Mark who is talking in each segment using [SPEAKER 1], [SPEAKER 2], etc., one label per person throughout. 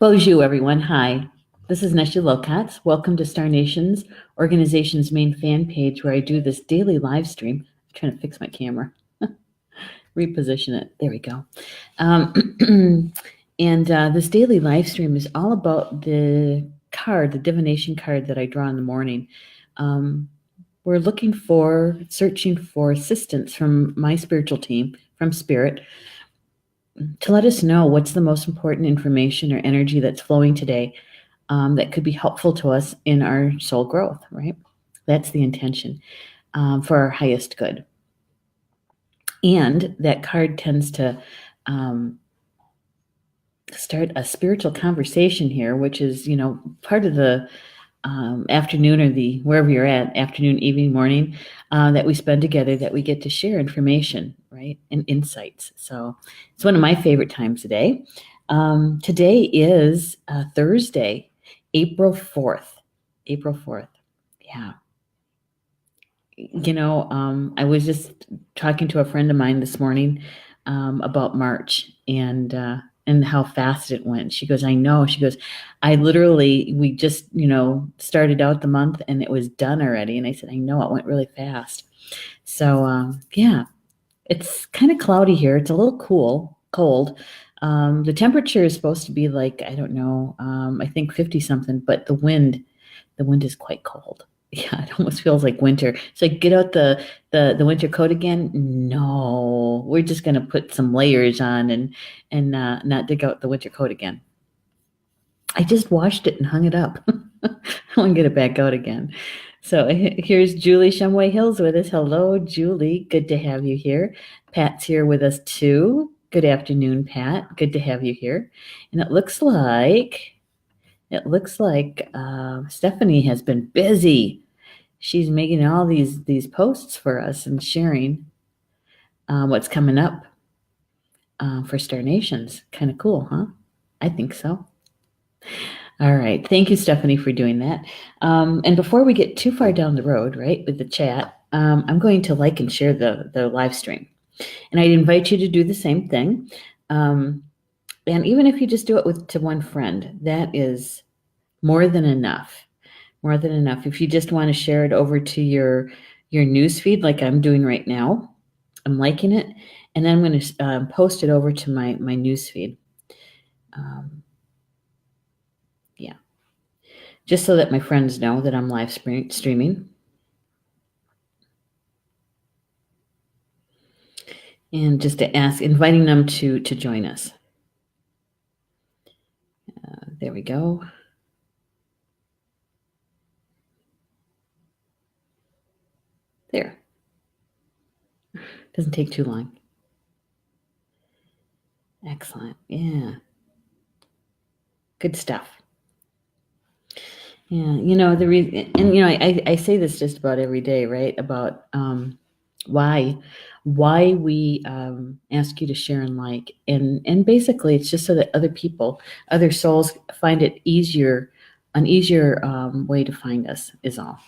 [SPEAKER 1] Bonjour, everyone. Hi, this is Neshi Lokotz. Welcome to Star Nation's organization's main fan page where I do this daily live stream. I'm trying to fix my camera. Reposition it. There we go. This daily live stream is all about the card, the divination card that I draw in the morning. We're searching for assistance from my spiritual team, from Spirit, to let us know what's the most important information or energy that's flowing today that could be helpful to us in our soul growth, right? That's the intention for our highest good. And that card tends to start a spiritual conversation here, which is, part of the afternoon or the wherever you're at, afternoon, evening, morning, that we spend together, that we get to share information, right, and insights. So it's one of my favorite times today. Today is Thursday, April 4th. April 4th. Yeah. I was just talking to a friend of mine this morning about March and how fast it went. She goes, I know. She goes, we just, started out the month and it was done already. And I said, I know, it went really fast. So, yeah, it's kind of cloudy here. It's a little cold. The temperature is supposed to be like, I don't know, I think 50 something, but the wind is quite cold. Yeah, it almost feels like winter. So get out the winter coat again. No, we're just going to put some layers on and not dig out the winter coat again. I just washed it and hung it up. I want to get it back out again. So here's Julie Shumway Hills with us. Hello, Julie. Good to have you here. Pat's here with us too. Good afternoon, Pat. Good to have you here. And it looks like Stephanie has been busy. She's making all these posts for us and sharing what's coming up for Star Nations. Kind of cool, huh? I think so. All right. Thank you, Stephanie, for doing that. And before we get too far down the road, right, with the chat, I'm going to like and share the live stream. And I'd invite you to do the same thing. And even if you just do it to one friend, that is more than enough. More than enough. If you just want to share it over to your news feed, like I'm doing right now, I'm liking it, and then I'm going to post it over to my news feed. Yeah, just so that my friends know that I'm live streaming. And just to inviting them to join us. There we go. There. Doesn't take too long. Excellent. Yeah. Good stuff. Yeah, the reason, and I say this just about every day, right? About why we ask you to share and like, and basically it's just so that other souls find it an easier way to find us is all.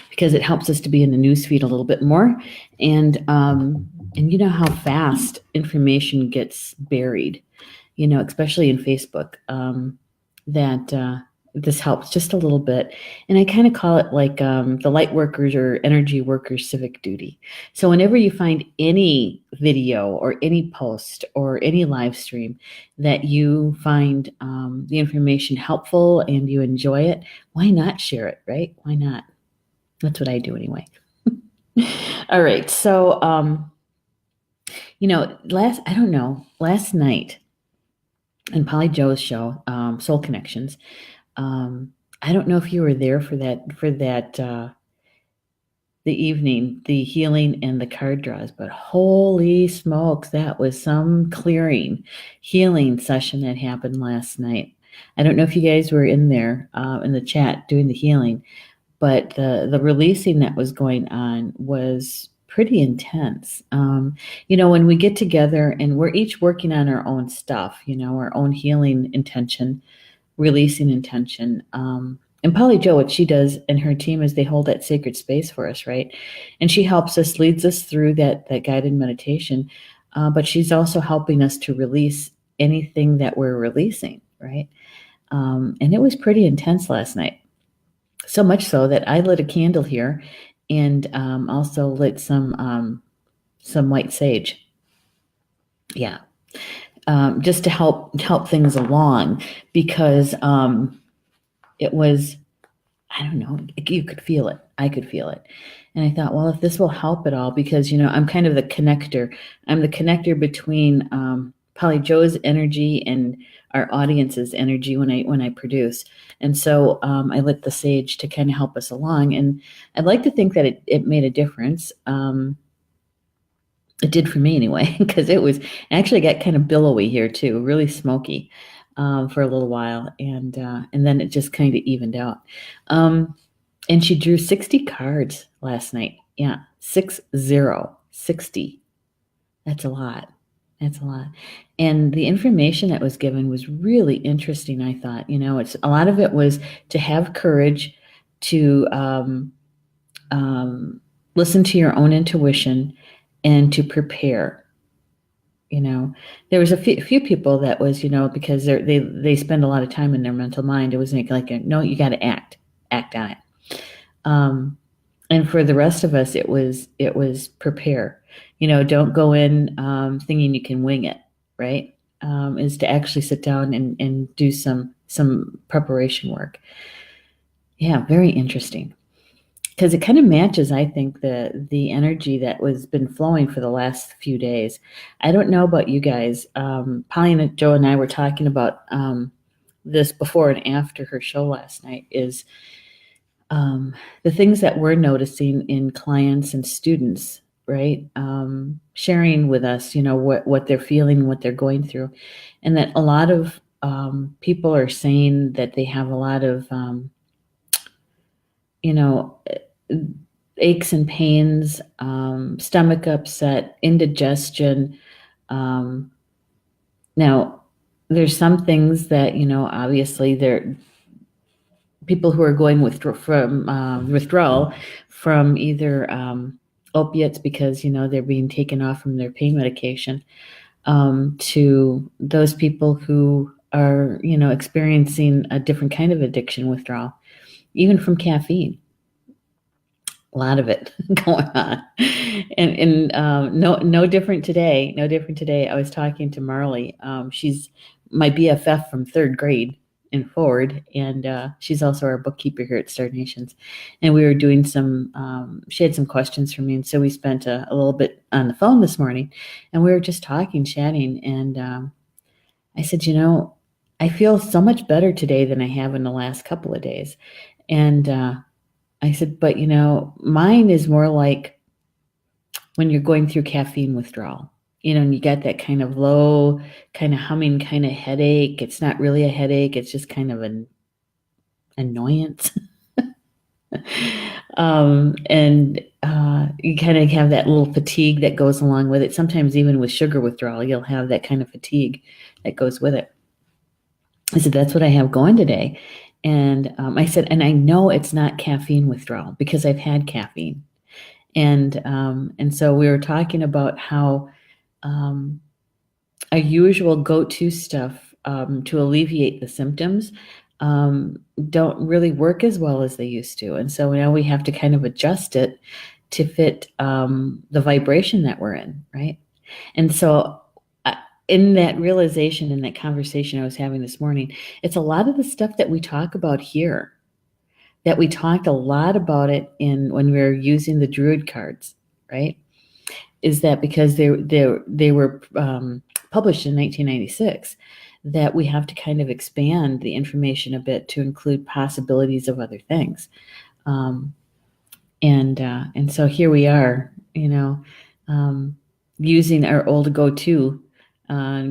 [SPEAKER 1] Because it helps us to be in the newsfeed a little bit more, and you know how fast information gets buried, especially in Facebook. That this helps just a little bit, and I kind of call it like the light workers or energy workers' civic duty. So whenever you find any video or any post or any live stream that you find the information helpful and you enjoy it, why not share it, right? Why not? That's what I do anyway. All right. So, last night on Polly Joe's show, Soul Connections, I don't know if you were there for that, the evening, the healing and the card draws, but holy smokes, that was some healing session that happened last night. I don't know if you guys were in there in the chat doing the healing, but the releasing that was going on was pretty intense. When we get together and we're each working on our own stuff, our own healing intention, releasing intention. And Polly Jo, what she does and her team is they hold that sacred space for us, right? And she leads us through that guided meditation. But she's also helping us to release anything that we're releasing, right? And it was pretty intense last night. So much so that I lit a candle here and also lit some white sage. Yeah. Just to help things along, because it was, I don't know, you could feel it. I could feel it. And I thought, well, if this will help at all, because, I'm kind of the connector. I'm the connector between Polly Joe's energy and our audience's energy when I produce. And so I lit the sage to kind of help us along. And I'd like to think that it made a difference. It did for me anyway, because it was actually got kind of billowy here too, really smoky for a little while, and then it just kind of evened out. And she drew 60 cards last night. Yeah, 60. That's a lot. That's a lot. And the information that was given was really interesting. I thought, it's a lot of it was to have courage to listen to your own intuition and to prepare. There was a few people that was, because they spend a lot of time in their mental mind. It was like, no, you got to act on it. And for the rest of us, it was prepare. Don't go in thinking you can wing it, right? Is to actually sit down and do some preparation work. Yeah, very interesting. Because it kind of matches, I think, the energy that was been flowing for the last few days. I don't know about you guys. Polly and Joe and I were talking about this before and after her show last night, is the things that we're noticing in clients and students, right? Sharing with us, what they're feeling, what they're going through. And that a lot of people are saying that they have a lot of, aches and pains, stomach upset, indigestion. Now, there's some things that, obviously they're people who are going from withdrawal from either opiates because, they're being taken off from their pain medication, to those people who are, experiencing a different kind of addiction withdrawal, even from caffeine. A lot of it going on, and no different today. No different today. I was talking to Marley. She's my BFF from third grade and forward, and she's also our bookkeeper here at Star Nations. And we were doing some. She had some questions for me, and so we spent a little bit on the phone this morning, and we were just talking, chatting, and I said, I feel so much better today than I have in the last couple of days, and I said, but mine is more like when you're going through caffeine withdrawal, and you got that kind of low, kind of humming kind of headache. It's not really a headache. It's just kind of an annoyance. And you kind of have that little fatigue that goes along with it. Sometimes even with sugar withdrawal, you'll have that kind of fatigue that goes with it. I said, that's what I have going today. And I said, and I know it's not caffeine withdrawal because I've had caffeine. And so we were talking about how our usual go-to stuff to alleviate the symptoms don't really work as well as they used to. And so now we have to kind of adjust it to fit the vibration that we're in, right? And so in that realization, in that conversation I was having this morning, it's a lot of the stuff that we talk about here, that we talked a lot about it when we were using the Druid cards, right? Is that because they were published in 1996, that we have to kind of expand the information a bit to include possibilities of other things. And so here we are, using our old go-to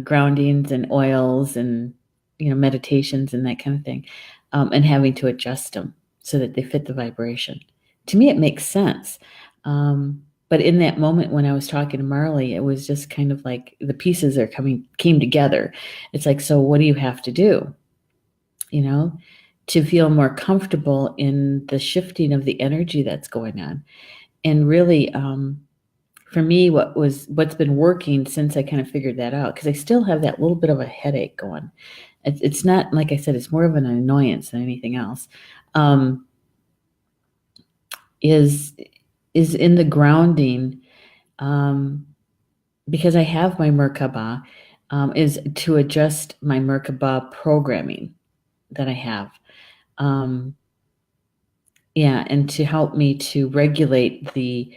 [SPEAKER 1] groundings and oils and meditations and that kind of thing, and having to adjust them so that they fit the vibration. To me, it makes sense. But in that moment when I was talking to Marley, it was just kind of like the pieces came together. It's like, so what do you have to do? To feel more comfortable in the shifting of the energy that's going on, and really for me, what's been working since I kind of figured that out, because I still have that little bit of a headache going. It's not, like I said, it's more of an annoyance than anything else. Is in the grounding, because I have my Merkaba, is to adjust my Merkaba programming that I have. Yeah, and to help me to regulate the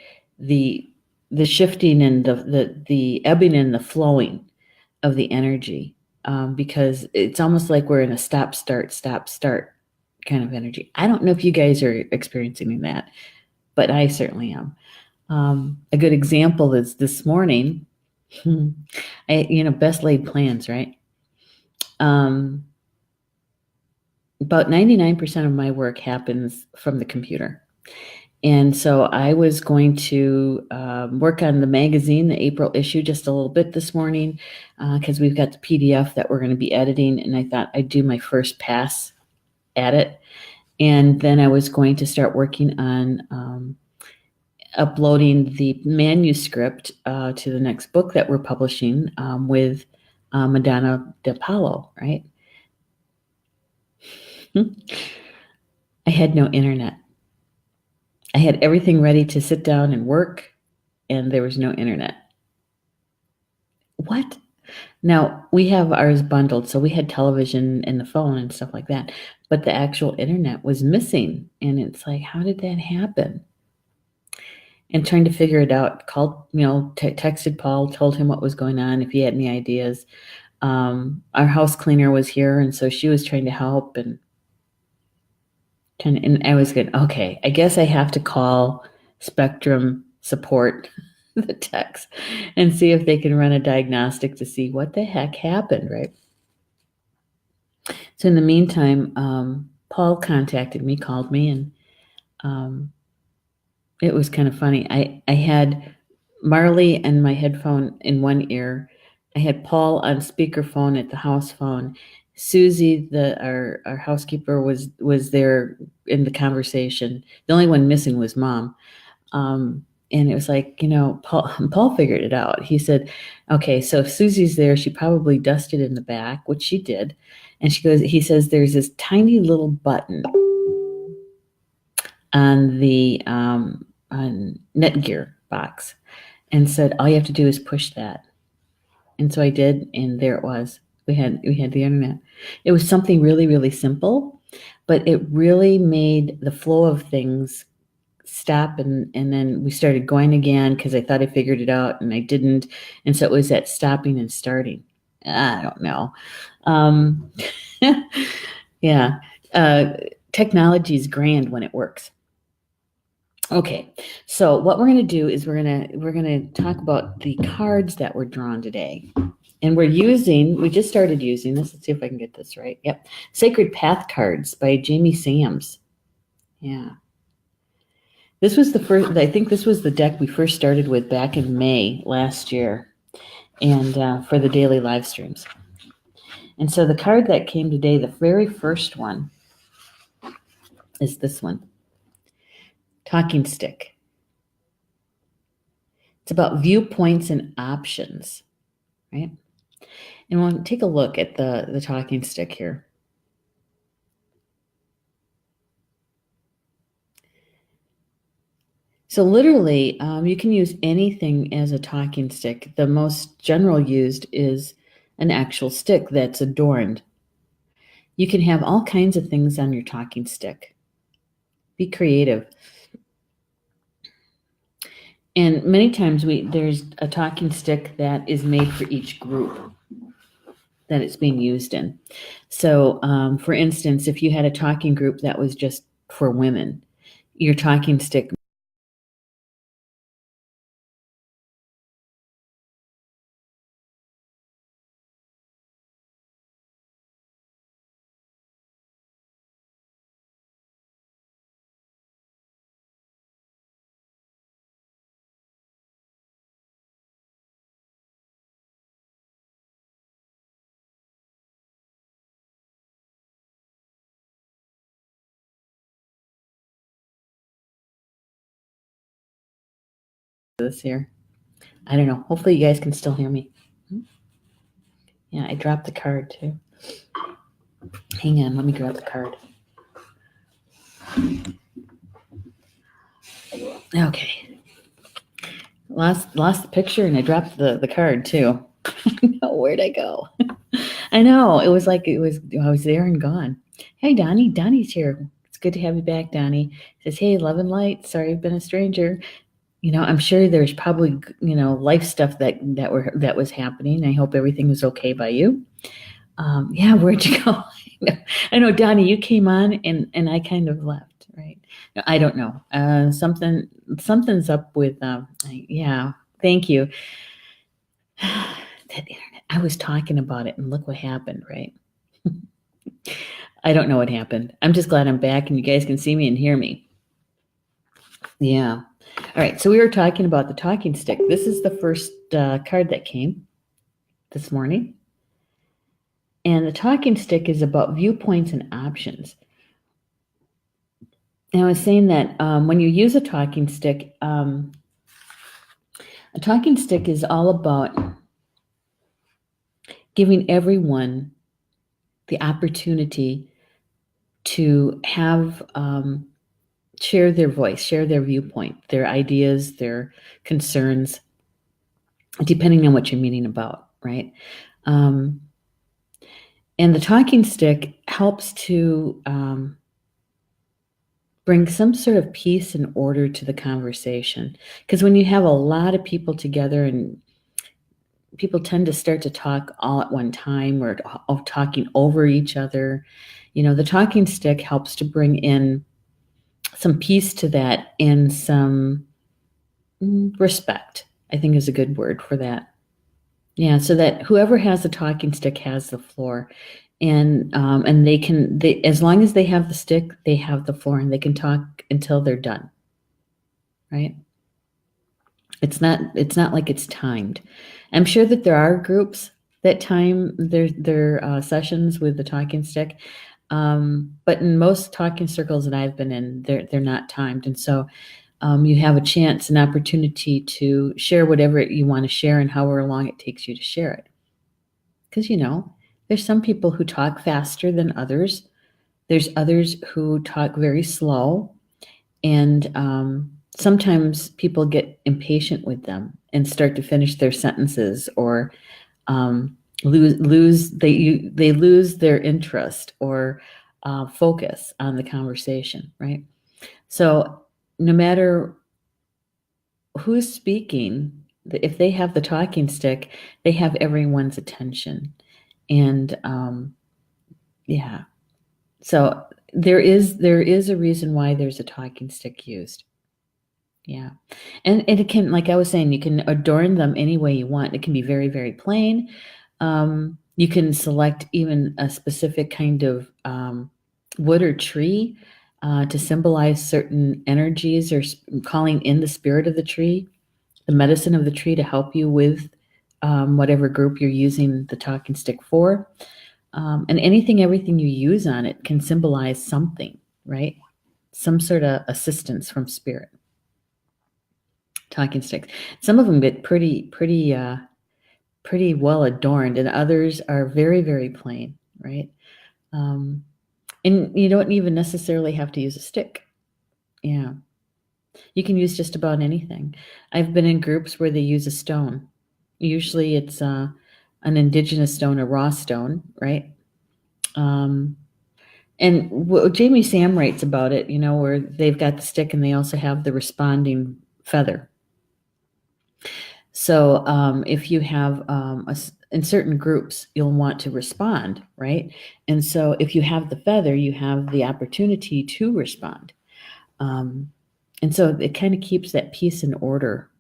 [SPEAKER 1] shifting and the ebbing and the flowing of the energy, because it's almost like we're in a stop start kind of energy. I don't know if you guys are experiencing that, but I certainly am. A good example is this morning. Best laid plans, right? About 99% of my work happens from the computer. And so I was going to work on the magazine, the April issue, just a little bit this morning, because we've got the PDF that we're going to be editing. And I thought I'd do my first pass at it. And then I was going to start working on uploading the manuscript to the next book that we're publishing, with Madonna De Paulo, right? I had no internet. I had everything ready to sit down and work, and there was no internet. What? Now, we have ours bundled, so we had television and the phone and stuff like that, but the actual internet was missing, and it's like, how did that happen? And trying to figure it out, called, texted Paul, told him what was going on, if he had any ideas. Our house cleaner was here, and so she was trying to help, and I was good. Okay, I guess I have to call Spectrum support, the techs, and see if they can run a diagnostic to see what the heck happened, right? So in the meantime, Paul called me, and it was kind of funny. I had Marley and my headphone in one ear. I had Paul on speakerphone at the house phone. Susie, our housekeeper, was there in the conversation. The only one missing was Mom. And it was like, Paul figured it out. He said, okay, so if Susie's there, she probably dusted in the back, which she did. And he says, there's this tiny little button on the on Netgear box, and said, all you have to do is push that. And so I did, and there it was. We had the internet. It was something really, really simple, but it really made the flow of things stop, and then we started going again, because I thought I figured it out and I didn't. And so it was that stopping and starting. I don't know. Yeah. Technology is grand when it works. Okay, so what we're going to do is we're going to talk about the cards that were drawn today. And we just started using this. Let's see if I can get this right. Yep. Sacred Path cards by Jamie Sams. Yeah. This was I think this was the deck we first started with back in May last year, and for the daily live streams. And so the card that came today, the very first one, is this one, Talking Stick. It's about viewpoints and options, right? And we'll take a look at the talking stick here. So literally, you can use anything as a talking stick. The most general used is an actual stick that's adorned. You can have all kinds of things on your talking stick. Be creative. And many times there's a talking stick that is made for each group that it's being used in. So, for instance, if you had a talking group that was just for women, your talking stick this here. I don't know. Hopefully you guys can still hear me. Yeah, I dropped the card too. Hang on, let me grab the card. Okay. Lost the picture and I dropped the card too. No, where'd I go? I know. It was like I was there and gone. Hey Donnie, Donnie's here. It's good to have you back, Donnie. Says, hey, love and light. Sorry I've been a stranger. I'm sure there's probably life stuff that was happening. I hope everything was okay by you. Yeah, where'd you go? I know, Donnie, you came on and I kind of left, right? No, I don't know. Something's up with. Yeah, thank you. That internet. I was talking about it, and look what happened, right? I don't know what happened. I'm just glad I'm back, and you guys can see me and hear me. Yeah. All right. So we were talking about the talking stick. This is the first card that came this morning. And the talking stick is about viewpoints and options. And I was saying that when you use a talking stick is all about giving everyone the opportunity to have share their voice, share their viewpoint, their ideas, their concerns, depending on what you're meaning about, right? And the talking stick helps to bring some sort of peace and order to the conversation. Because when you have a lot of people together and people tend to start to talk all at one time or talking over each other, the talking stick helps to bring in some peace to that and some respect, I think is a good word for that. Yeah, so that whoever has the talking stick has the floor. And they as long as they have the stick, they have the floor and they can talk until they're done. Right? It's not like it's timed. I'm sure that there are groups that time their sessions with the talking stick. But in most talking circles that I've been in, they're not timed. And so you have a chance, an opportunity to share whatever you want to share and however long it takes you to share it. Because, there's some people who talk faster than others. There's others who talk very slow. And sometimes people get impatient with them and start to finish their sentences or lose their interest or focus on the conversation, right? So no matter who's speaking, if they have the talking stick, they have everyone's attention. And yeah, so there is a reason why there's a talking stick used. Yeah. And it can, like I was saying, you can adorn them any way you want. It can be very, very plain. You can select even a specific kind of wood or tree to symbolize certain energies or calling in the spirit of the tree, the medicine of the tree to help you with whatever group you're using the talking stick for. And everything you use on it can symbolize something, right? Some sort of assistance from spirit. Talking sticks. Some of them get pretty well adorned, and others are very, very plain, right? And you don't even necessarily have to use a stick. Yeah. You can use just about anything. I've been in groups where they use a stone. Usually it's an indigenous stone, a raw stone, right? And Jamie Sam writes about it, where they've got the stick and they also have the responding feather. So if you have in certain groups, you'll want to respond, right? And so if you have the feather, you have the opportunity to respond. And so it kind of keeps that peace and order,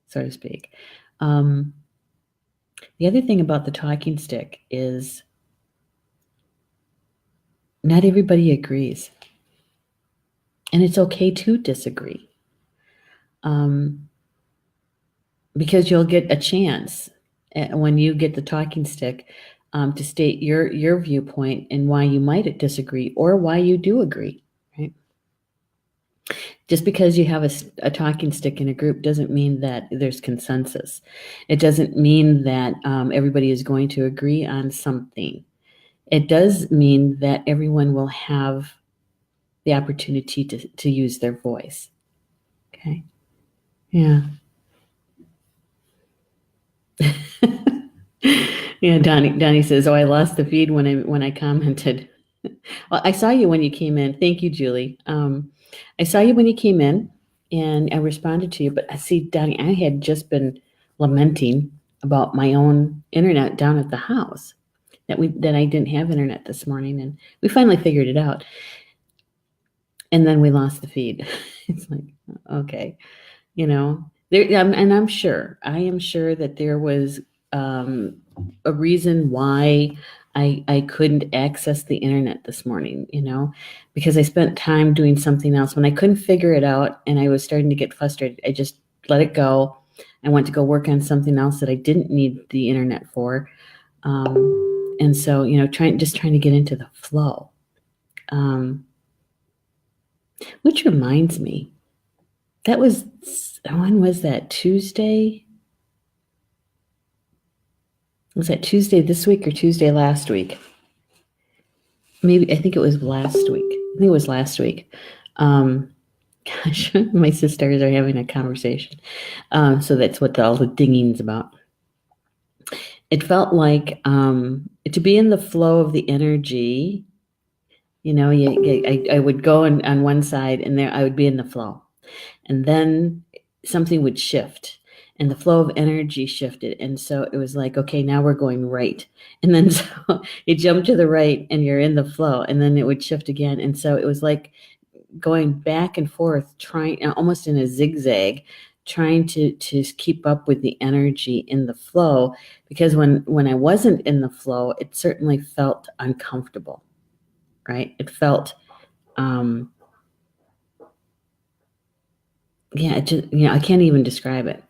[SPEAKER 1] so to speak. The other thing about the talking stick is not everybody agrees. And it's okay to disagree. Because you'll get a chance when you get the talking stick to state your viewpoint and why you might disagree or why you do agree, right? Just because you have a talking stick in a group doesn't mean that there's consensus. It doesn't mean that everybody is going to agree on something. It does mean that everyone will have the opportunity to use their voice. Okay. Yeah. Yeah, Donnie says, "Oh, I lost the feed when I commented." Well, I saw you when you came in. Thank you, Julie. I saw you when you came in, and I responded to you. But see, Donnie, I had just been lamenting about my own internet down at the house that I didn't have internet this morning, and we finally figured it out. And then we lost the feed. It's like, okay, and I am sure that there was a reason why I couldn't access the internet this morning, because I spent time doing something else. When I couldn't figure it out and I was starting to get frustrated, I just let it go. I went to go work on something else that I didn't need the internet for. And so, trying to get into the flow. Which reminds me, when was that? Tuesday? Was that Tuesday this week or Tuesday last week? I think it was last week. Gosh, my sisters are having a conversation. So that's what all the dinging's about. It felt like to be in the flow of the energy, I would go on one side and there I would be in the flow. And then something would shift and the flow of energy shifted. And so it was like, okay, now we're going right. And then so you jump to the right and you're in the flow and then it would shift again. And so it was like going back and forth, trying almost in a zigzag, trying to keep up with the energy in the flow. Because when I wasn't in the flow, it certainly felt uncomfortable, right? It felt, it just, I can't even describe it.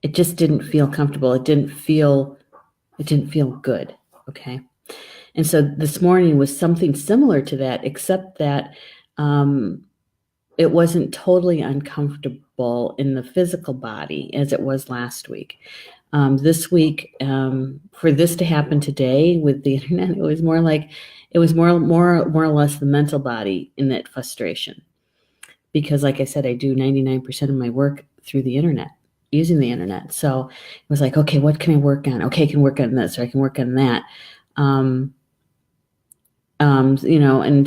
[SPEAKER 1] It just didn't feel comfortable. It didn't feel good. Okay. And so this morning was something similar to that, except that it wasn't totally uncomfortable in the physical body as it was last week. This week, for this to happen today with the internet, it was more or less the mental body in that frustration. Because like I said, I do 99% of my work through the internet, using the internet. So it was like, okay, what can I work on? Okay, I can work on this or I can work on that. And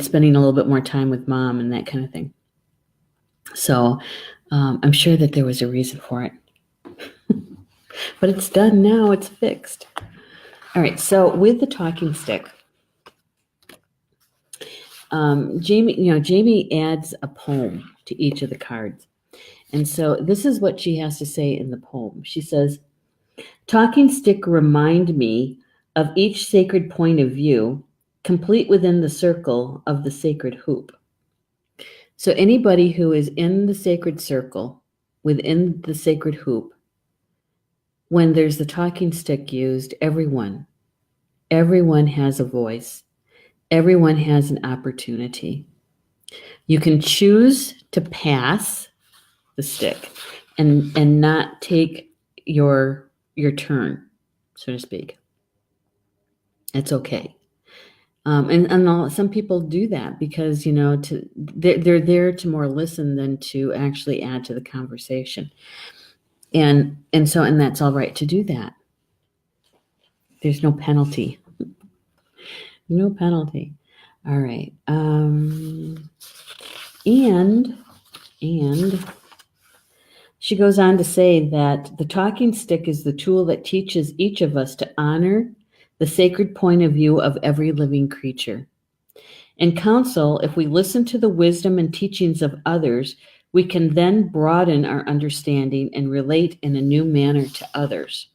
[SPEAKER 1] spending a little bit more time with mom and that kind of thing. So I'm sure that there was a reason for it. But it's done now. It's fixed. All right. So with the talking stick, Jamie adds a poem to each of the cards. And so this is what she has to say in the poem. She says, "Talking stick remind me of each sacred point of view, complete within the circle of the sacred hoop." So anybody who is in the sacred circle, within the sacred hoop, when there's the talking stick used, everyone has a voice. Everyone has an opportunity. You can choose to pass the stick and not take your turn, so to speak. It's okay. And some people do that because they're there to more listen than to actually add to the conversation, and that's all right to do that. There's no penalty. No penalty. All right. And she goes on to say that the talking stick is the tool that teaches each of us to honor the sacred point of view of every living creature. In counsel, if we listen to the wisdom and teachings of others, we can then broaden our understanding and relate in a new manner to others.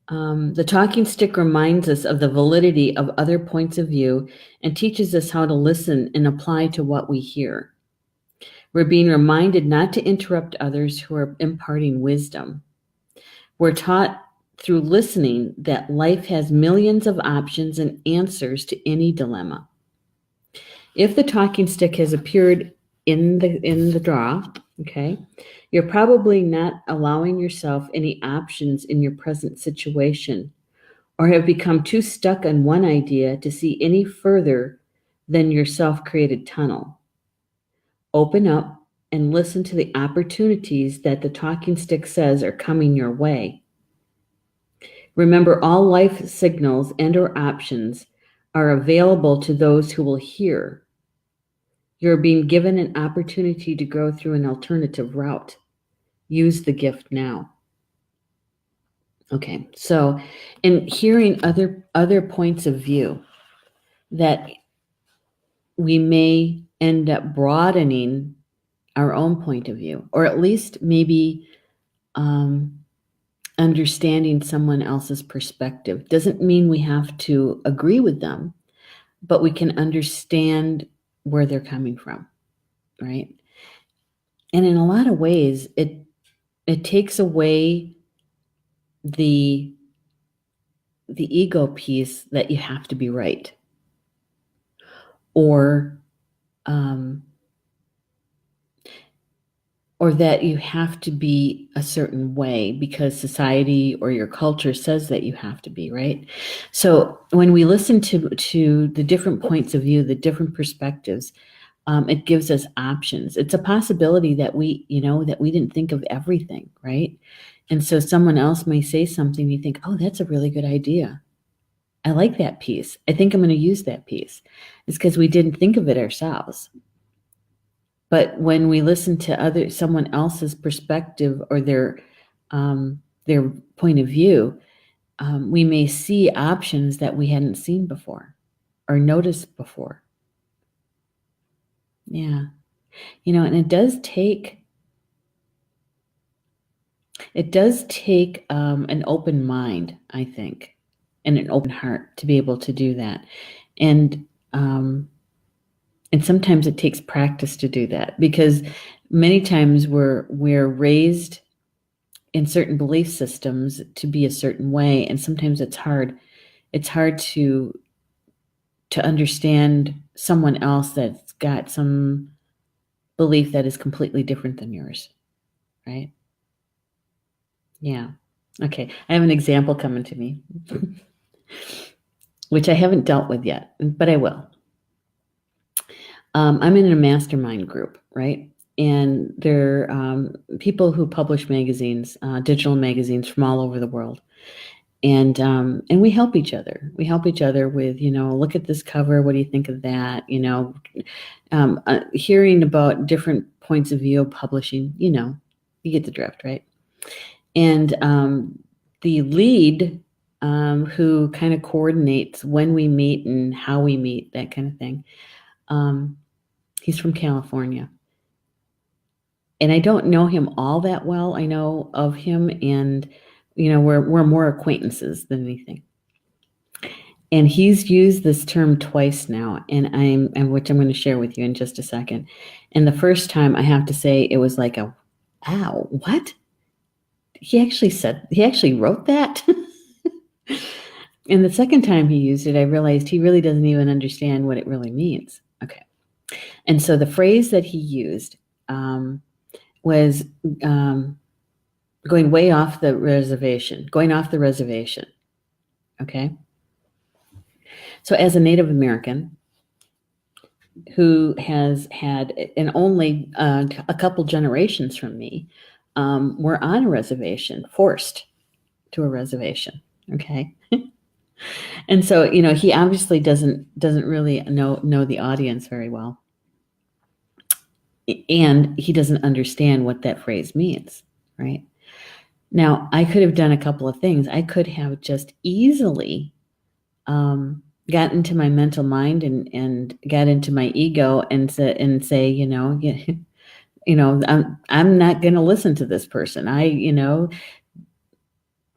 [SPEAKER 1] The talking stick reminds us of the validity of other points of view and teaches us how to listen and apply to what we hear. We're being reminded not to interrupt others who are imparting wisdom. We're taught through listening that life has millions of options and answers to any dilemma. If the talking stick has appeared in the draw, okay, you're probably not allowing yourself any options in your present situation, or have become too stuck on one idea to see any further than your self-created tunnel. Open up and listen to the opportunities that the talking stick says are coming your way. Remember, all life signals and or options are available to those who will hear. You're being given an opportunity to go through an alternative route. Use the gift now. Okay, so in hearing other points of view, that we may end up broadening our own point of view, or at least maybe understanding someone else's perspective. Doesn't mean we have to agree with them, but we can understand where they're coming from, right? And in a lot of ways, it takes away the ego piece that you have to be right, or that you have to be a certain way because society or your culture says that you have to be, right? So when we listen to the different points of view, the different perspectives, it gives us options. It's a possibility that we didn't think of everything, right? And so someone else may say something, you think, oh, that's a really good idea. I like that piece. I think I'm going to use that piece. It's because we didn't think of it ourselves. But when we listen to someone else's perspective or their point of view, we may see options that we hadn't seen before or noticed before. Yeah, and it does take an open mind, I think, and an open heart to be able to do that, and sometimes it takes practice to do that, because many times we're raised in certain belief systems to be a certain way, and sometimes it's hard to understand someone else that's got some belief that is completely different than yours, right? Yeah. Okay, I have an example coming to me, which I haven't dealt with yet, but I will. I'm in a mastermind group, right? And they're people who publish magazines, digital magazines from all over the world. And we help each other. We help each other with, look at this cover. What do you think of that? Hearing about different points of view of publishing, you get the drift, right? And the lead, who kind of coordinates when we meet and how we meet, that kind of thing, he's from California. And I don't know him all that well. I know of him, and we're more acquaintances than anything. And he's used this term twice now, which I'm going to share with you in just a second. And the first time, I have to say, it was like ow, what? He actually wrote that? And the second time he used it, I realized he really doesn't even understand what it really means. Okay. And so the phrase that he used was going off the reservation. Okay. So as a Native American who has had, and only a couple generations from me, were on a reservation, forced to a reservation. Okay. And so, he obviously doesn't really know the audience very well. And he doesn't understand what that phrase means, right? Now, I could have done a couple of things. I could have just easily got into my mental mind and got into my ego and say, I'm not going to listen to this person.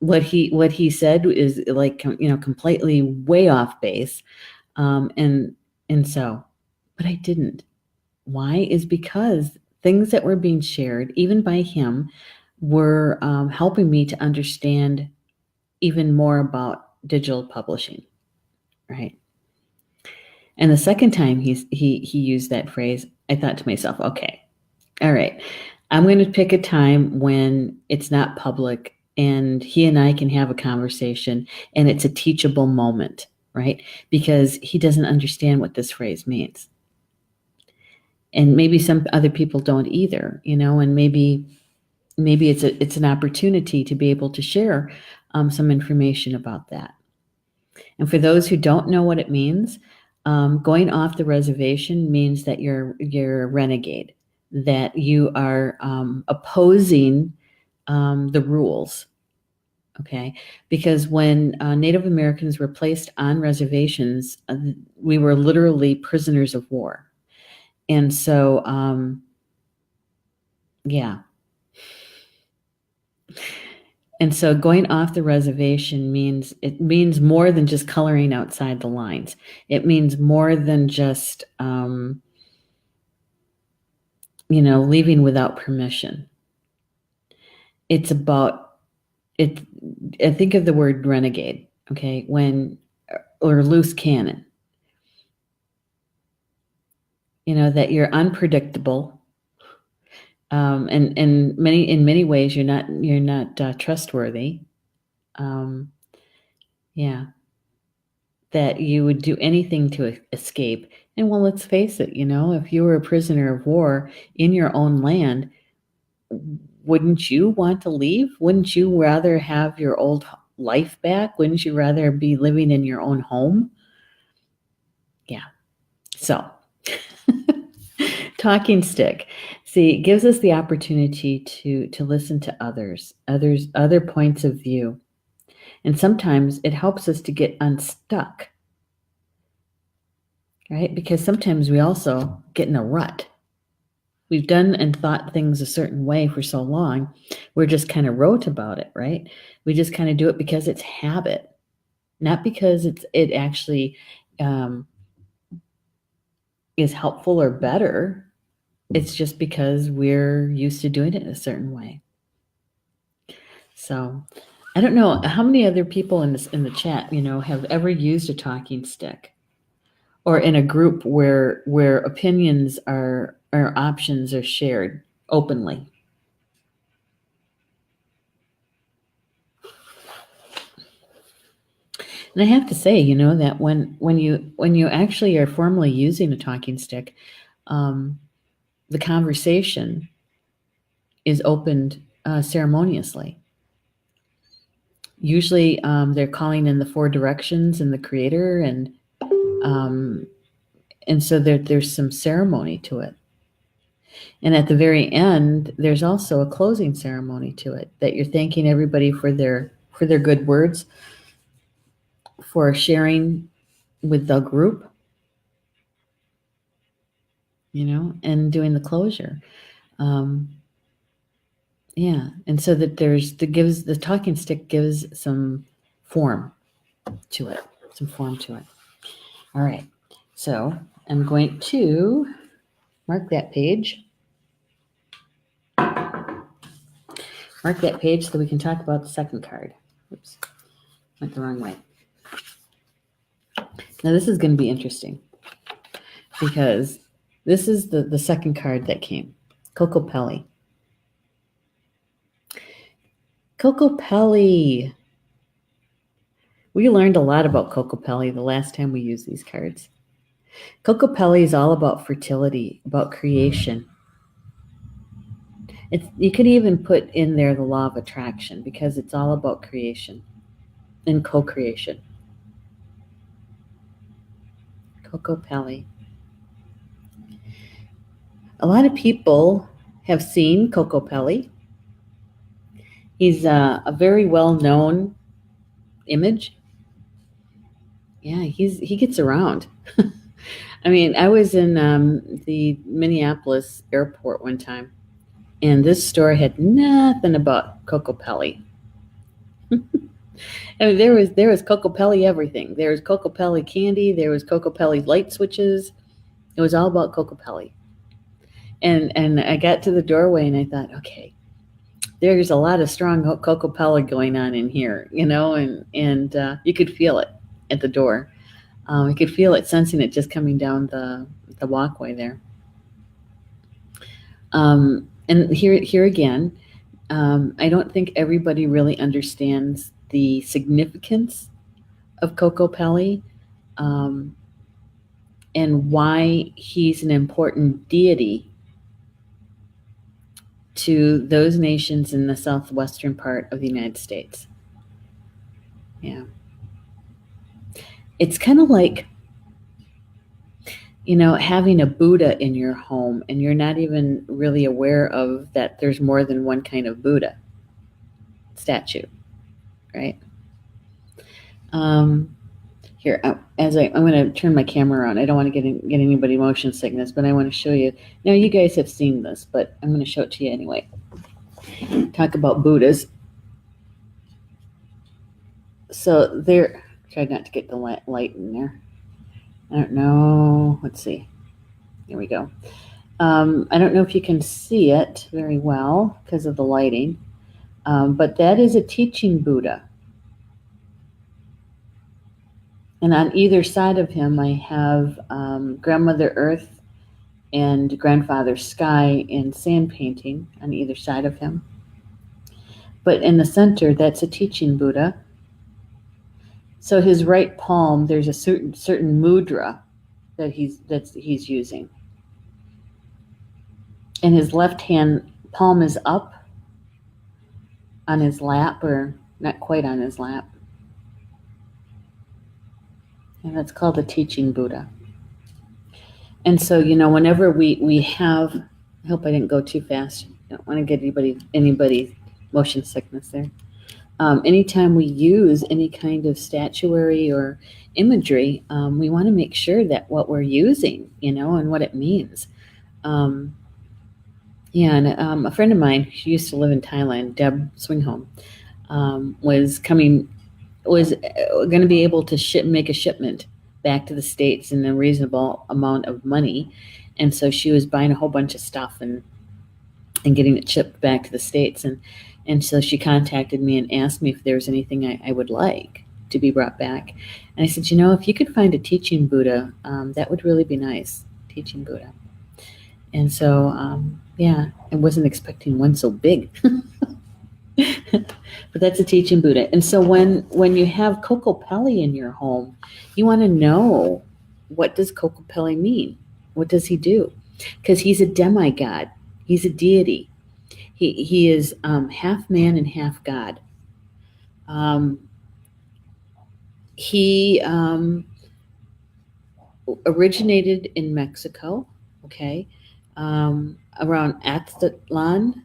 [SPEAKER 1] What he said is like, completely way off base. And so, but I didn't. Why? Is because things that were being shared, even by him, were helping me to understand even more about digital publishing, right? And the second time he used that phrase, I thought to myself, okay, all right, I'm going to pick a time when it's not public and he and I can have a conversation and it's a teachable moment, right? Because he doesn't understand what this phrase means. And maybe some other people don't either, and maybe it's an opportunity to be able to share some information about that. And for those who don't know what it means, going off the reservation means that you're a renegade, that you are opposing the rules. Okay, because when Native Americans were placed on reservations, we were literally prisoners of war. And so, yeah. And so going off the reservation means more than just coloring outside the lines. It means more than just, leaving without permission. It's about it. I think of the word renegade, okay, or loose cannon. That you're unpredictable. And in many ways, you're not trustworthy. Yeah, that you would do anything to escape. And well, let's face it, if you were a prisoner of war in your own land, wouldn't you want to leave? Wouldn't you rather have your old life back? Wouldn't you rather be living in your own home? Yeah. So, talking stick. See, it gives us the opportunity to listen to other points of view. And sometimes it helps us to get unstuck, right? Because sometimes we also get in a rut. We've done and thought things a certain way for so long, we're just kind of rote about it, right? We just kind of do it because it's habit, not because it actually is helpful or better. It's just because we're used to doing it in a certain way. So I don't know how many other people in the chat, have ever used a talking stick, or in a group where opinions or options are shared openly. And I have to say, that when you actually are formally using a talking stick, the conversation is opened ceremoniously. Usually, they're calling in the 4 directions and the creator, and so there's some ceremony to it. And at the very end, there's also a closing ceremony to it, that you're thanking everybody for their good words, for sharing with the group, and doing the closure. Yeah, and so that the talking stick gives some form to it, All right, so I'm going to mark that page. Mark that page so we can talk about the second card. Oops, went the wrong way. Now this is going to be interesting, because this is the second card that came, Kokopelli. Kokopelli. We learned a lot about Kokopelli the last time we used these cards. Kokopelli is all about fertility, about creation. You could even put in there the law of attraction, because it's all about creation and co-creation. Kokopelli. A lot of people have seen Kokopelli. He's a very well-known image. Yeah, he gets around. I mean, I was in the Minneapolis airport one time, and this store had nothing about Kokopelli. I mean, there was Kokopelli everything. There was Kokopelli candy. There was Kokopelli light switches. It was all about Kokopelli. And I got to the doorway and I thought, okay, there's a lot of strong Kokopelli going on in here, and you could feel it at the door. I could feel it, sensing it just coming down the walkway there. And here again, I don't think everybody really understands the significance of Kokopelli, and why he's an important deity to those nations in the southwestern part of the United States. Yeah. It's kind of like, having a Buddha in your home and you're not even really aware of that there's more than one kind of Buddha statue, right? Here, as I'm going to turn my camera on. I don't want to get anybody motion sickness, but I want to show you. Now, you guys have seen this, but I'm going to show it to you anyway. Talk about Buddhas. So there, try not to get the light in there. I don't know. Let's see. There we go. I don't know if you can see it very well because of the lighting, but that is a teaching Buddha. And on either side of him, I have Grandmother Earth and Grandfather Sky in sand painting on either side of him. But in the center, that's a teaching Buddha. So his right palm, there's a certain mudra that he's using. And his left hand palm is up on his lap, or not quite on his lap. And that's called the teaching Buddha. And so, whenever we have, I hope I didn't go too fast. I don't want to get anybody motion sickness there. Anytime we use any kind of statuary or imagery, we want to make sure that what we're using, and what it means. A friend of mine, she used to live in Thailand, Deb Swinghome, was going to be able to make a shipment back to the States in a reasonable amount of money. And so she was buying a whole bunch of stuff and getting it shipped back to the States. And so she contacted me and asked me if there was anything I would like to be brought back. And I said, if you could find a teaching Buddha, that would really be nice, teaching Buddha. And so, I wasn't expecting one so big. But that's a teaching Buddha. And so when you have Kokopelli in your home, you want to know, what does Kokopelli mean? What does he do? Because he's a demigod. He's a deity. He is half man and half God. He originated in Mexico, okay, around Aztlan.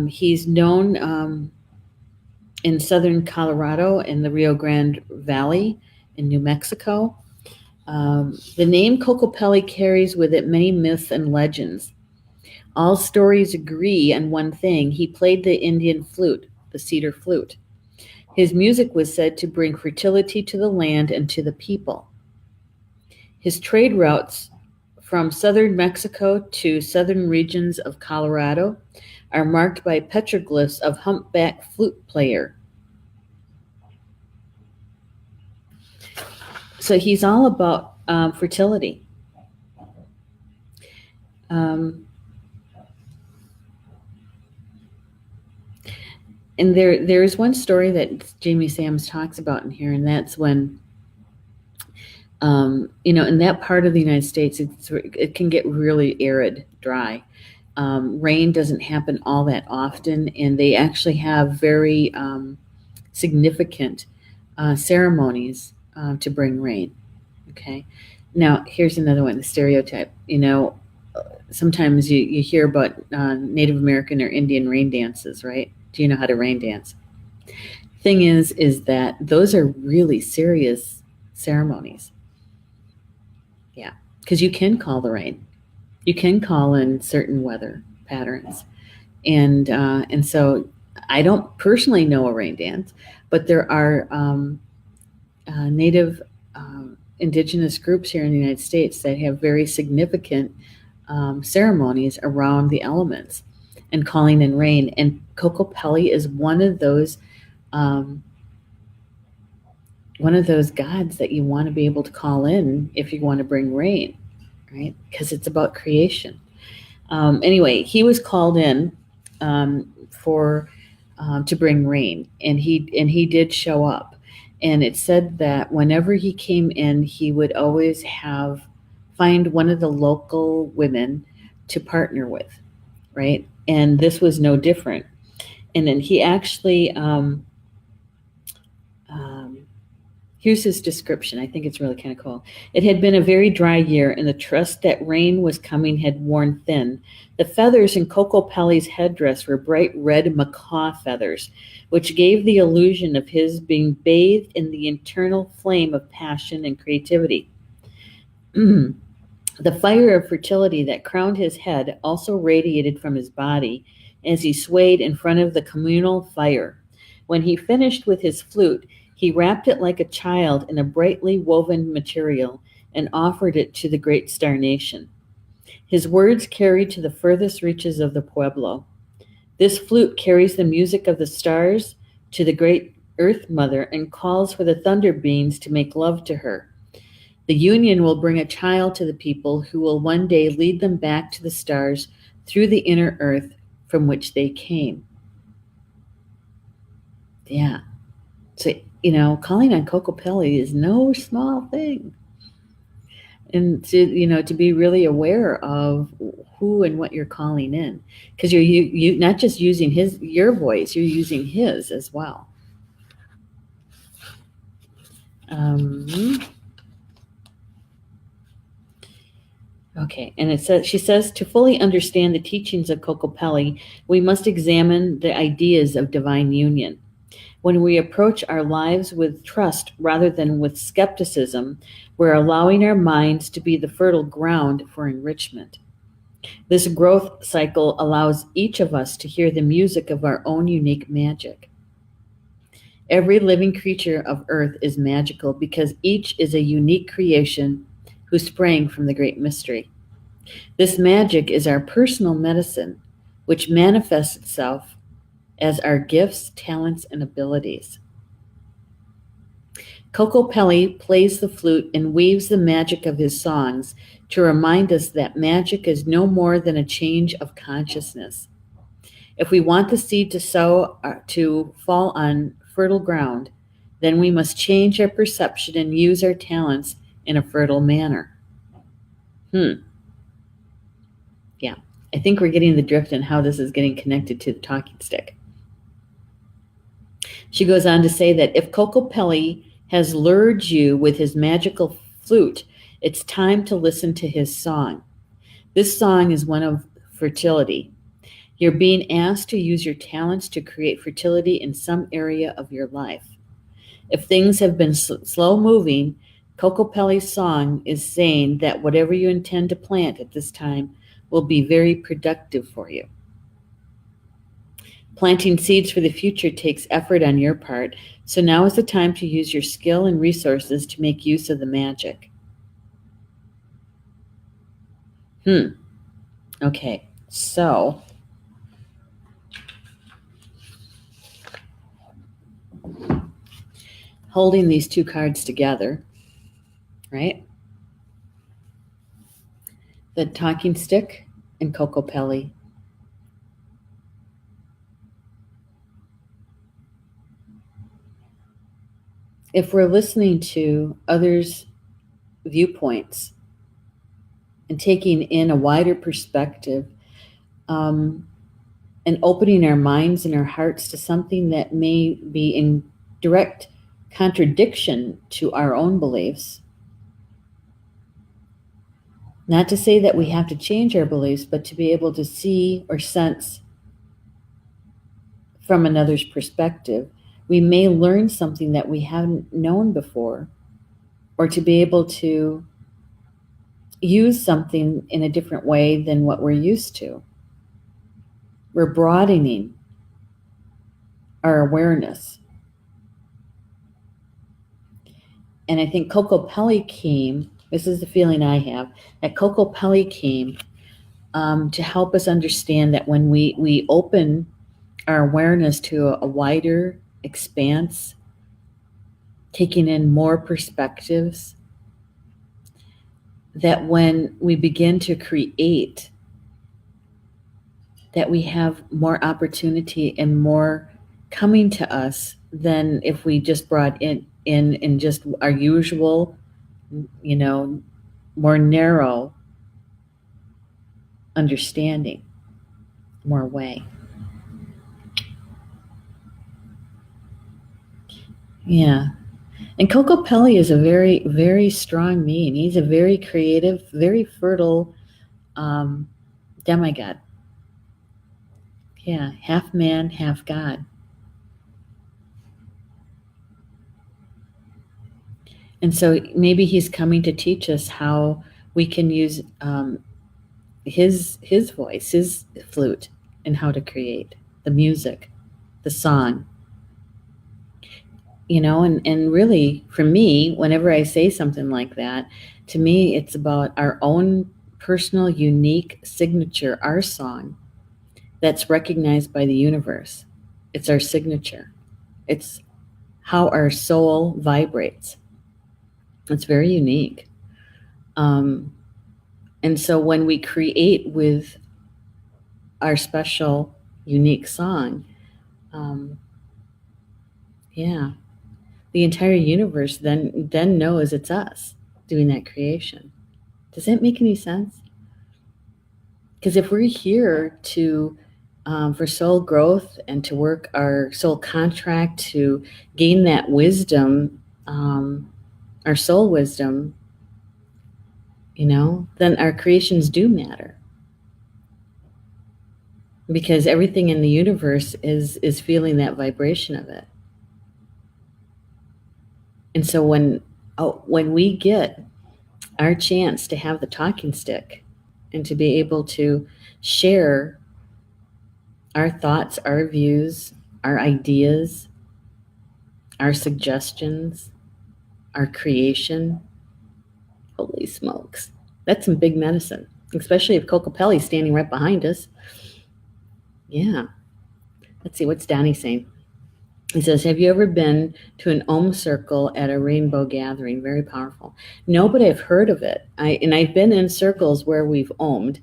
[SPEAKER 1] He's known in southern Colorado in the Rio Grande Valley in New Mexico. The name Kokopelli carries with it many myths and legends. All stories agree on one thing: he played the Indian flute, the cedar flute. His music was said to bring fertility to the land and to the people. His trade routes from southern Mexico to southern regions of Colorado are marked by petroglyphs of humpback flute player. So he's all about fertility. And there is one story that Jamie Sams talks about in here, and that's when, in that part of the United States, it can get really arid, dry. Rain doesn't happen all that often, and they actually have very significant ceremonies to bring rain. Okay. Now, here's another one, the stereotype. Sometimes you hear about Native American or Indian rain dances, right? Do you know how to rain dance? Thing is that those are really serious ceremonies. Yeah, because you can call the rain. You can call in certain weather patterns. And so I don't personally know a rain dance, but there are Native indigenous groups here in the United States that have very significant ceremonies around the elements and calling in rain. And Kokopelli is one of those one of those gods that you want to be able to call in if you want to bring rain, right? Because it's about creation. Anyway, he was called in for to bring rain, and he did show up. And it said that whenever he came in, he would always find one of the local women to partner with, right? And this was no different. And then he actually um, here's his description. I think it's really kind of cool. It had been a very dry year, and the trust that rain was coming had worn thin. The feathers in Kokopelli's headdress were bright red macaw feathers, which gave the illusion of his being bathed in the internal flame of passion and creativity. The fire of fertility that crowned his head also radiated from his body as he swayed in front of the communal fire. When he finished with his flute, he wrapped it like a child in a brightly woven material and offered it to the great star nation. His words carried to the furthest reaches of the pueblo. This flute carries the music of the stars to the great Earth Mother and calls for the thunder beings to make love to her. The union will bring a child to the people who will one day lead them back to the stars through the inner earth from which they came. Yeah. So, calling on Kokopelli is no small thing. And to be really aware of who and what you're calling in, because you're not just using your voice, you're using his as well. Okay, and she says, to fully understand the teachings of Kokopelli, we must examine the ideas of divine union. When we approach our lives with trust rather than with skepticism, we're allowing our minds to be the fertile ground for enrichment. This growth cycle allows each of us to hear the music of our own unique magic. Every living creature of earth is magical because each is a unique creation who sprang from the great mystery. This magic is our personal medicine, which manifests itself as our gifts, talents, and abilities. Kokopelli plays the flute and weaves the magic of his songs to remind us that magic is no more than a change of consciousness. If we want the seed to fall on fertile ground, then we must change our perception and use our talents in a fertile manner. Yeah, I think we're getting the drift on how this is getting connected to the talking stick. She goes on to say that if Kokopelli has lured you with his magical flute, it's time to listen to his song. This song is one of fertility. You're being asked to use your talents to create fertility in some area of your life. If things have been slow moving, Kokopelli's song is saying that whatever you intend to plant at this time will be very productive for you. Planting seeds for the future takes effort on your part, so now is the time to use your skill and resources to make use of the magic. Okay, so holding these two cards together, right? The talking stick and Kokopelli. If we're listening to others' viewpoints and taking in a wider perspective, and opening our minds and our hearts to something that may be in direct contradiction to our own beliefs, not to say that we have to change our beliefs, but to be able to see or sense from another's perspective, we may learn something that we haven't known before, or to be able to use something in a different way than what we're used to. We're broadening our awareness. And I think Kokopelli came, this is the feeling I have, that Kokopelli came to help us understand that when we open our awareness to a wider expanse taking in more perspectives, that when we begin to create, that we have more opportunity and more coming to us than if we just brought in just our usual, more narrow understanding, more way. Yeah. And Kokopelli is a very, very strong being. He's a very creative, very fertile demigod. Yeah, half man, half God. And so maybe he's coming to teach us how we can use his voice, his flute, and how to create the music, the song. And really, for me, whenever I say something like that, to me, it's about our own personal, unique signature, our song that's recognized by the universe. It's our signature. It's how our soul vibrates. It's very unique. And so when we create with our special, unique song, yeah, the entire universe then knows it's us doing that creation. Does that make any sense? Because if we're here to for soul growth and to work our soul contract to gain that wisdom, our soul wisdom, then our creations do matter. Because everything in the universe is feeling that vibration of it. And so when we get our chance to have the talking stick and to be able to share our thoughts, our views, our ideas, our suggestions, our creation, holy smokes, that's some big medicine, especially if Kokopelli's standing right behind us. Yeah. Let's see, what's Donnie saying? He says, have you ever been to an Om circle at a rainbow gathering? Very powerful. No, but I've heard of it. I've been in circles where we've Om'd.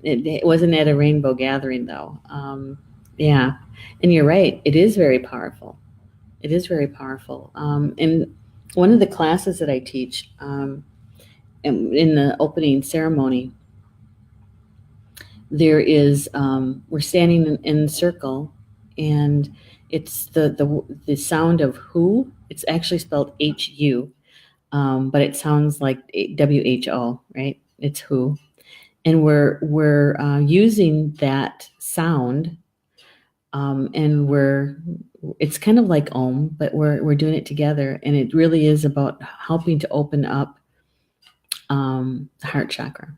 [SPEAKER 1] It wasn't at a rainbow gathering, though. Yeah, and you're right. It is very powerful. It is very powerful. And one of the classes that I teach in the opening ceremony, there is, we're standing in a circle, and it's the sound of who. It's actually spelled H-U, but it sounds like W-H-O, right? It's who. And we're using that sound, and it's kind of like Om, but we're doing it together, and it really is about helping to open up the heart chakra.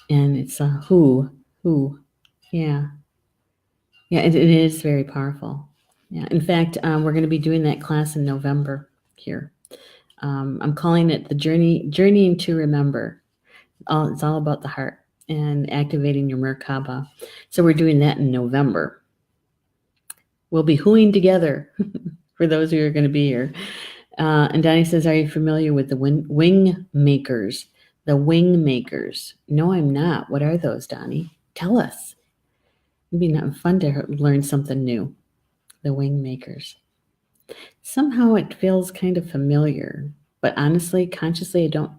[SPEAKER 1] And it's a who, yeah. Yeah, it is very powerful. Yeah, in fact, we're going to be doing that class in November here. I'm calling it the journeying to remember. It's all about the heart and activating your Merkaba. So we're doing that in November. We'll be hooing together for those who are going to be here. And Donnie says, are you familiar with the wing makers? The wing makers. No, I'm not. What are those, Donnie? Tell us. It'd be not fun to learn something new. The wing makers. Somehow it feels kind of familiar, but honestly, consciously, I don't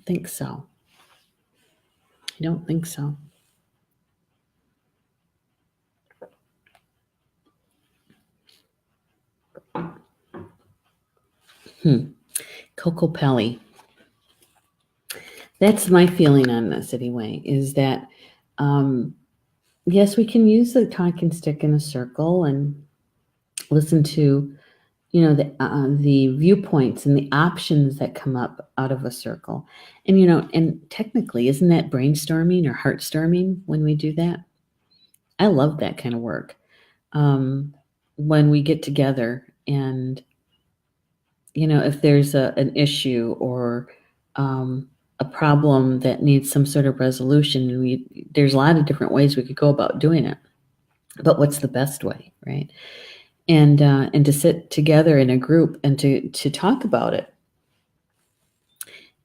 [SPEAKER 1] think so. I don't think so. Kokopelli. That's my feeling on this anyway, is that, yes, we can use the talking stick in a circle and listen to, the viewpoints and the options that come up out of a circle. And, and technically, isn't that brainstorming or heartstorming when we do that? I love that kind of work. When we get together and, if there's an issue or a problem that needs some sort of resolution, there's a lot of different ways we could go about doing it. But what's the best way, right? and to sit together in a group and to talk about it.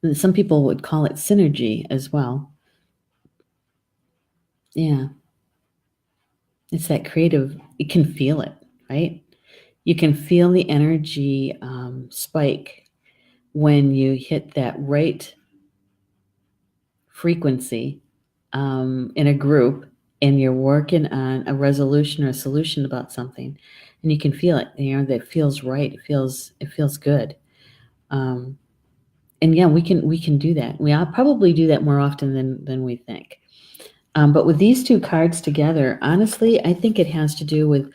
[SPEAKER 1] And some people would call it synergy as well. Yeah, it's that creative. You can feel it, right? You can feel the energy spike when you hit that right frequency in a group, and you're working on a resolution or a solution about something, and you can feel it. That feels right. It feels good. Um, and yeah, we can do that. We probably do that more often than we think. But with these two cards together, honestly, I think it has to do with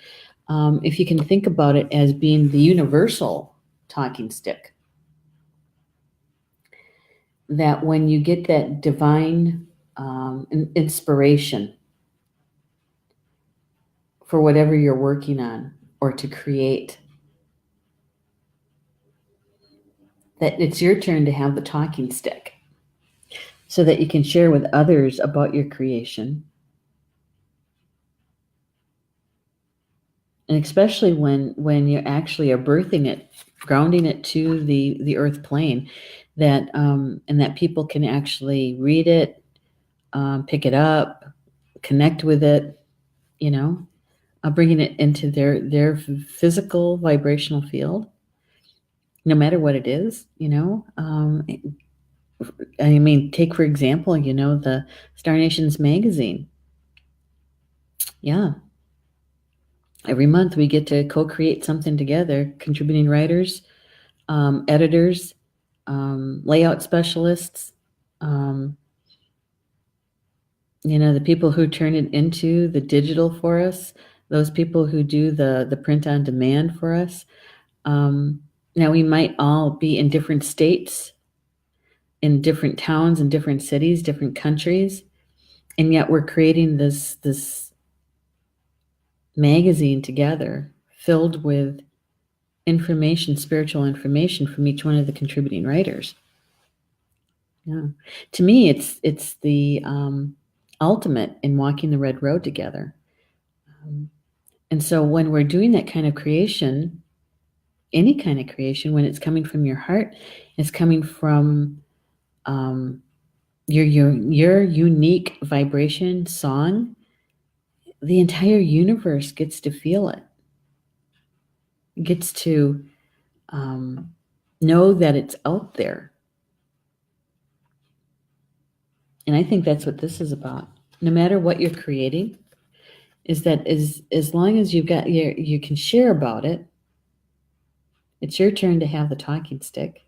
[SPEAKER 1] if you can think about it as being the universal talking stick. That when you get that divine inspiration for whatever you're working on or to create, that it's your turn to have the talking stick so that you can share with others about your creation. And especially when you actually are birthing it, grounding it to the earth plane, that and that people can actually read it, pick it up, connect with it, bringing it into their physical vibrational field, no matter what it is. I mean, take for example, the Star Nations magazine. Yeah, every month we get to co-create something together, contributing writers, editors, layout specialists, the people who turn it into the digital for us, those people who do the print on demand for us. Now we might all be in different states, in different towns, in different cities, different countries, and yet we're creating this magazine together filled with information, spiritual information from each one of the contributing writers. Yeah. To me, it's the ultimate in walking the red road together. And so when we're doing that kind of creation, any kind of creation, when it's coming from your heart, it's coming from your unique vibration song, the entire universe gets to feel it. It gets to know that it's out there. And I think that's what this is about. No matter what you're creating, is that as long as you can share about it, it's your turn to have the talking stick.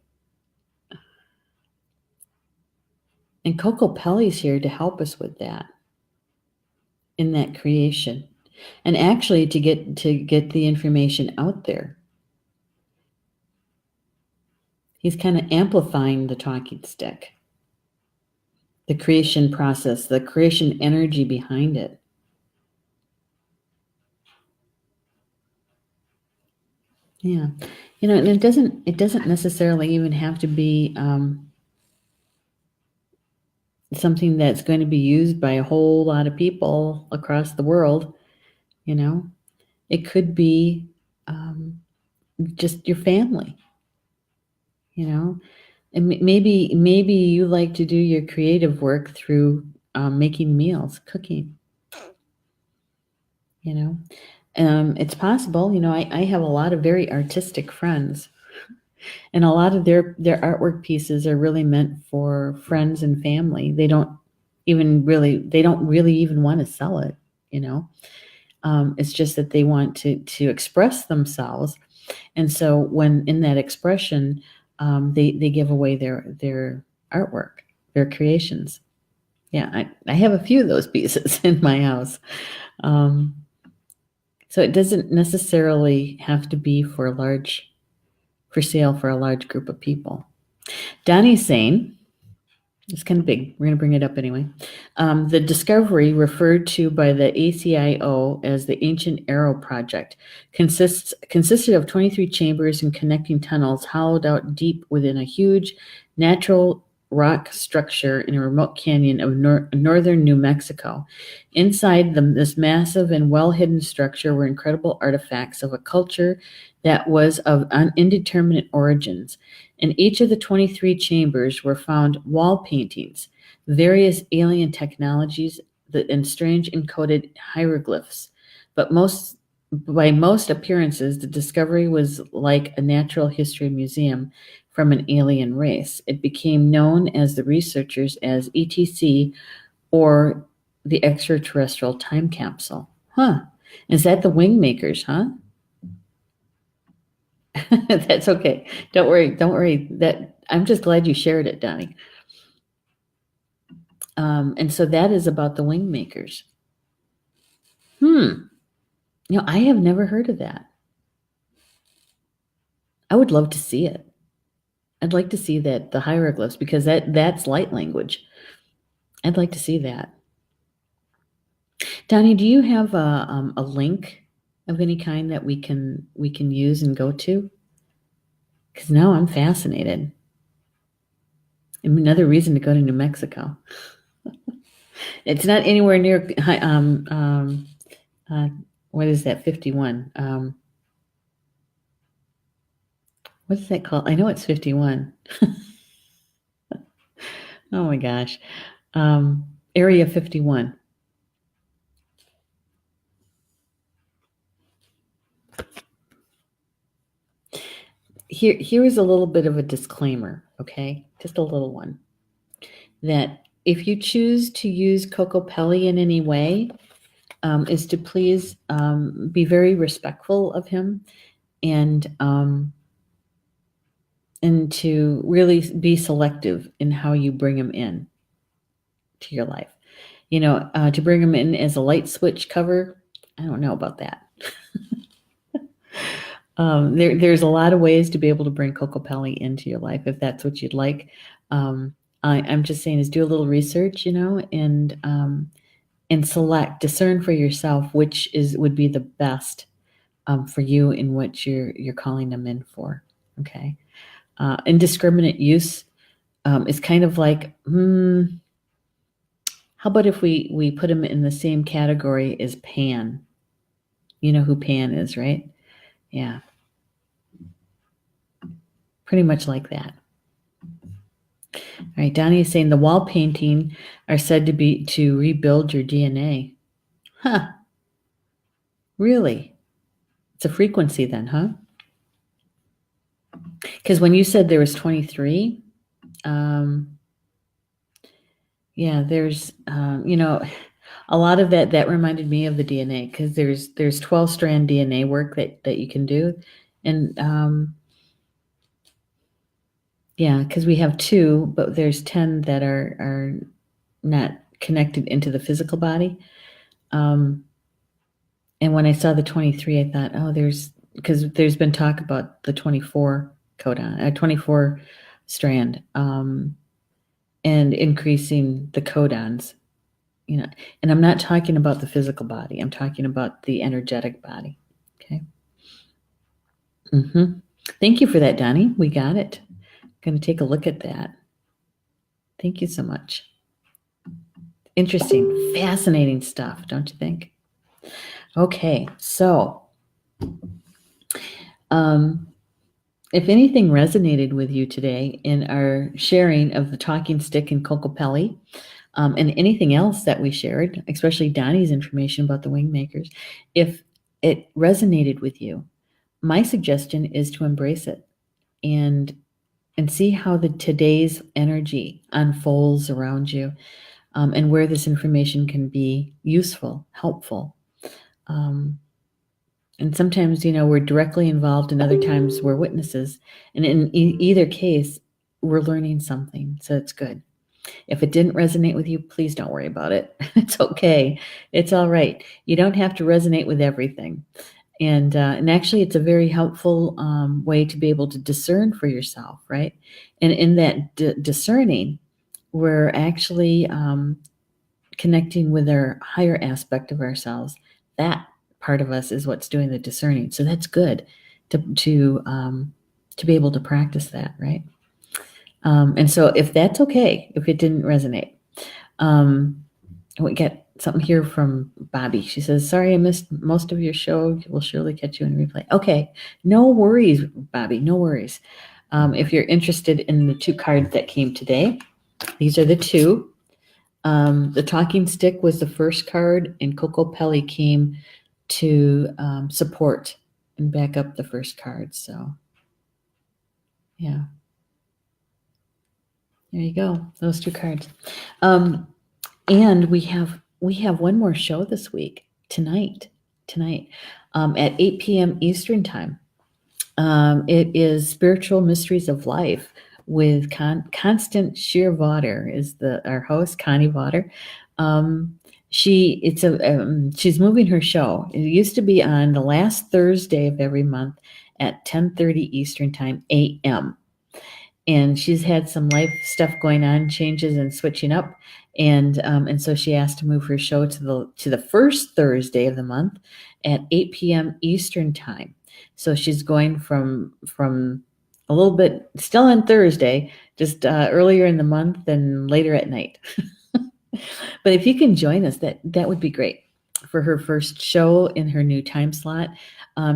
[SPEAKER 1] And Kokopelli's here to help us with that, in that creation, and actually to get the information out there. He's kind of amplifying the talking stick, the creation process, the creation energy behind it. Yeah, and it doesn't necessarily even have to be something that's going to be used by a whole lot of people across the world. It could be just your family. And maybe you like to do your creative work through making meals, cooking. It's possible. I have a lot of very artistic friends, and a lot of their artwork pieces are really meant for friends and family. They don't really even want to sell it. It's just that they want to express themselves, and so when in that expression, they give away their artwork, their creations. Yeah, I have a few of those pieces in my house. So it doesn't necessarily have to be for sale for a large group of people. Donnie's saying, it's kind of big. We're going to bring it up anyway. The discovery referred to by the ACIO as the Ancient Arrow Project consisted of 23 chambers and connecting tunnels hollowed out deep within a huge natural rock structure in a remote canyon of northern New Mexico. Inside this massive and well-hidden structure were incredible artifacts of a culture that was of indeterminate origins. In each of the 23 chambers were found wall paintings, various alien technologies, and strange encoded hieroglyphs. But by most appearances, the discovery was like a natural history museum from an alien race. It became known as the researchers as ETC, or the extraterrestrial time capsule. Huh. Is that the wing makers, huh? That's okay. Don't worry. Don't worry. That I'm just glad you shared it, Donnie. And so that is about the wing makers. I have never heard of that. I would love to see it. I'd like to see that, the hieroglyphs, because that's light language. I'd like to see that. Donnie, do you have a link of any kind that we can use and go to? Because now I'm fascinated. Another reason to go to New Mexico. It's not anywhere near. What is that? 51. What is that called? I know it's 51. Oh my gosh. Area 51. Here is a little bit of a disclaimer, okay? Just a little one. That if you choose to use Kokopelli in any way, is to please be very respectful of him, and to really be selective in how you bring him in to your life. To bring him in as a light switch cover, I don't know about that. There's a lot of ways to be able to bring Kokopelli into your life if that's what you'd like. I'm just saying is do a little research, and discern for yourself which would be the best for you in what you're calling them in for. Okay. Indiscriminate use is kind of like, how about if we put him in the same category as Pan? You know who Pan is, right? Yeah. Pretty much like that. All right, Donnie is saying the wall painting are said to rebuild your DNA. Huh. Really? It's a frequency then, huh? Because when you said there was 23, yeah, there's, a lot of that reminded me of the DNA, because there's 12-strand DNA work that you can do. And yeah, because we have 2, but there's 10 that are not connected into the physical body. And when I saw the 23, I thought, because there's been talk about the 24 codon, 24 strand, and increasing the codons, and I'm not talking about the physical body. I'm talking about the energetic body. Okay. Thank you for that, Donnie. We got it. Going to take a look at that. Thank you so much. Interesting, fascinating stuff, don't you think? Okay, so if anything resonated with you today in our sharing of the talking stick and Kokopelli, and anything else that we shared, especially Donnie's information about the wing makers, if it resonated with you, my suggestion is to embrace it and see how today's energy unfolds around you, and where this information can be useful, helpful. And sometimes, we're directly involved, and other times we're witnesses. And in either case, we're learning something. So it's good. If it didn't resonate with you, please don't worry about it. It's okay. It's all right. You don't have to resonate with everything. And actually, it's a very helpful way to be able to discern for yourself, right? And in that discerning, we're actually connecting with our higher aspect of ourselves. That part of us is what's doing the discerning. So that's good to be able to practice that, right? And so if that's okay, if it didn't resonate, we get something here from Bobby. She says, sorry, I missed most of your show. We'll surely catch you in replay. Okay. No worries, Bobby. No worries. If you're interested in the 2 cards that came today, these are the 2. The talking stick was the first card, and Kokopelli came to support and back up the first card. So, yeah. There you go. Those 2 cards. And we have one more show this week tonight at 8 p.m. Eastern time. It is Spiritual Mysteries of Life with Constant Shearwater is our host, Connie Water. She's moving her show. It used to be on the last Thursday of every month at 10:30 Eastern time, a.m. And she's had some life stuff going on, changes and switching up, and so she asked to move her show to the first Thursday of the month at 8 p.m. Eastern time. So she's going from a little bit still on Thursday, just earlier in the month and later at night. But if you can join us, that would be great for her first show in her new time slot.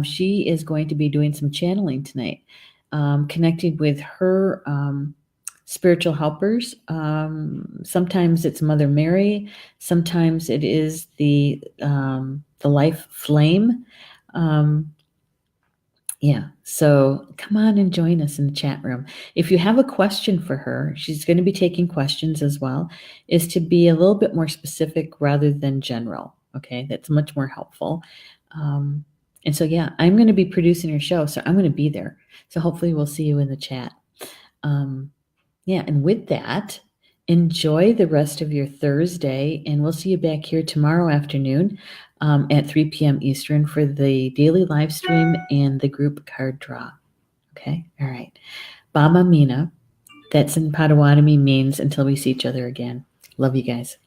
[SPEAKER 1] She is going to be doing some channeling tonight. Connected with her spiritual helpers. Sometimes it's Mother Mary. Sometimes it is the life flame. Yeah, so come on and join us in the chat room. If you have a question for her, she's going to be taking questions as well, is to be a little bit more specific rather than general. Okay, that's much more helpful. And so, yeah, I'm going to be producing her show, so I'm going to be there. So hopefully we'll see you in the chat. Yeah, and with that, enjoy the rest of your Thursday, and we'll see you back here tomorrow afternoon at 3 p.m. Eastern for the daily live stream and the group card draw. Okay? All right. Baba Mina, that's in Potawatomi, means until we see each other again. Love you guys.